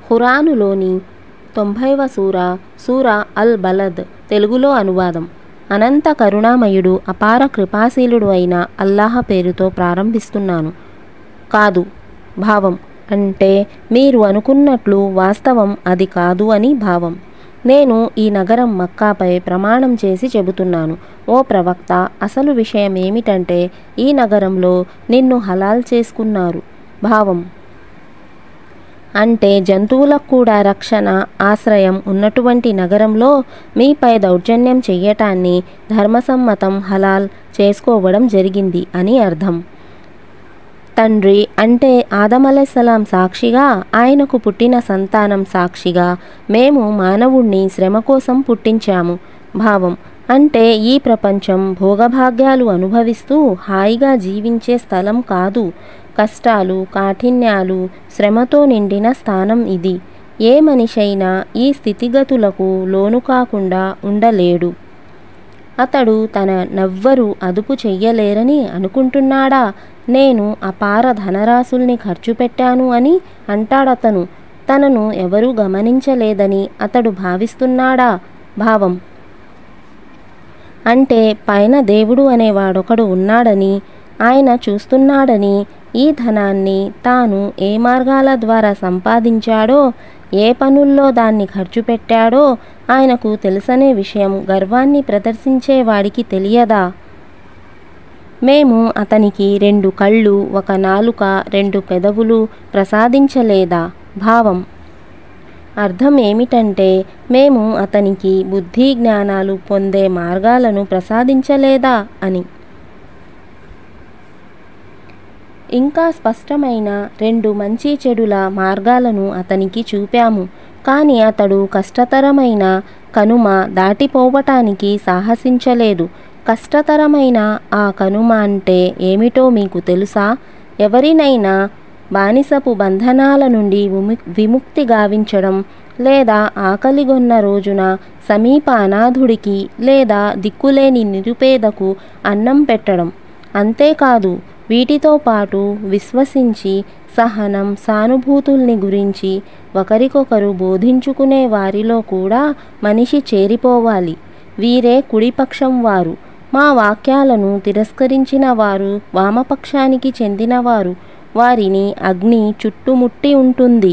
ఖురానులోని 90వ సూర అల్ బలద్ తెలుగులో అనువాదం. అనంత కరుణామయుడు అపార కృపాశీలుడు అయిన అల్లాహ్ పేరుతో ప్రారంభిస్తున్నాను. కాదు. భావం అంటే మీరు అనుకున్నట్లు వాస్తవం అది కాదు అని భావం. నేను ఈ నగరం మక్కాపై ప్రమాణం చేసి చెబుతున్నాను. ఓ ప్రవక్త, అసలు విషయం ఏమిటంటే ఈ నగరంలో నిన్ను హలాల్ చేసుకున్నారు. భావం అంటే జంతువులకు కూడా రక్షణ, ఆశ్రయం ఉన్నటువంటి నగరంలో మీపై దౌర్జన్యం చెయ్యటాన్ని ధర్మసమ్మతం హలాల్ చేసుకోవడం జరిగింది అని అర్థం. తండ్రి అంటే ఆదం అలైహిస్సలాం సాక్షిగా, ఆయనకు పుట్టిన సంతానం సాక్షిగా మేము మానవుణ్ణి శ్రమ కోసం పుట్టించాము. భావం అంటే ఈ ప్రపంచం భోగభాగ్యాలు అనుభవిస్తూ హాయిగా జీవించే స్థలం కాదు. కష్టాలు, కాఠిన్యాలు, శ్రమతో నిండిన స్థానం ఇది. ఏ మనిషైనా ఈ స్థితిగతులకు లోను కాకుండా ఉండలేడు. అతడు తననెవ్వరూ అదుపు చెయ్యలేరని అనుకుంటున్నాడా? నేను అపార ధనరాశుల్ని ఖర్చు పెట్టాను అని అంటాడతను. తనను ఎవరూ గమనించలేదని అతడు భావిస్తున్నాడా? భావం అంటే పైన దేవుడు అనేవాడొకడు ఉన్నాడని, ఆయన చూస్తున్నాడని, ఈ ధనాన్ని తాను ఏ మార్గాల ద్వారా సంపాదించాడో, ఏ పనుల్లో దాన్ని ఖర్చు పెట్టాడో ఆయనకు తెలుసనే విషయం గర్వాన్ని ప్రదర్శించేవాడికి తెలియదా? మేము అతనికి 2 కళ్ళు, 1 నాలుక, 2 పెదవులు ప్రసాదించలేదా? భావం అర్థం ఏమిటంటే మేము అతనికి బుద్ధి జ్ఞానాలు పొందే మార్గాలను ప్రసాదించలేదా అని. ఇంకా స్పష్టమైన 2 మంచి చెడుల మార్గాలను అతనికి చూపాము. కానీ అతడు కష్టతరమైన కనుమ దాటిపోవటానికి సాహసించలేదు. కష్టతరమైన ఆ కనుమ అంటే ఏమిటో మీకు తెలుసా? ఎవరినైనా బానిసపు బంధనాల నుండి విముక్తి గావించడం, లేదా ఆకలిగొన్న రోజున సమీప అనాథుడికి లేదా దిక్కులేని నిరుపేదకు అన్నం పెట్టడం. అంతేకాదు, వీటితో పాటు విశ్వసించి సహనం, సానుభూతుల్ని గురించి ఒకరికొకరు బోధించుకునే వారిలో కూడా మనిషి చేరిపోవాలి. వీరే కుడిపక్షం వారు. మా వాక్యాలను తిరస్కరించిన వారు వామపక్షానికి చెందినవారు. వారిని అగ్ని చుట్టుముట్టి ఉంటుంది.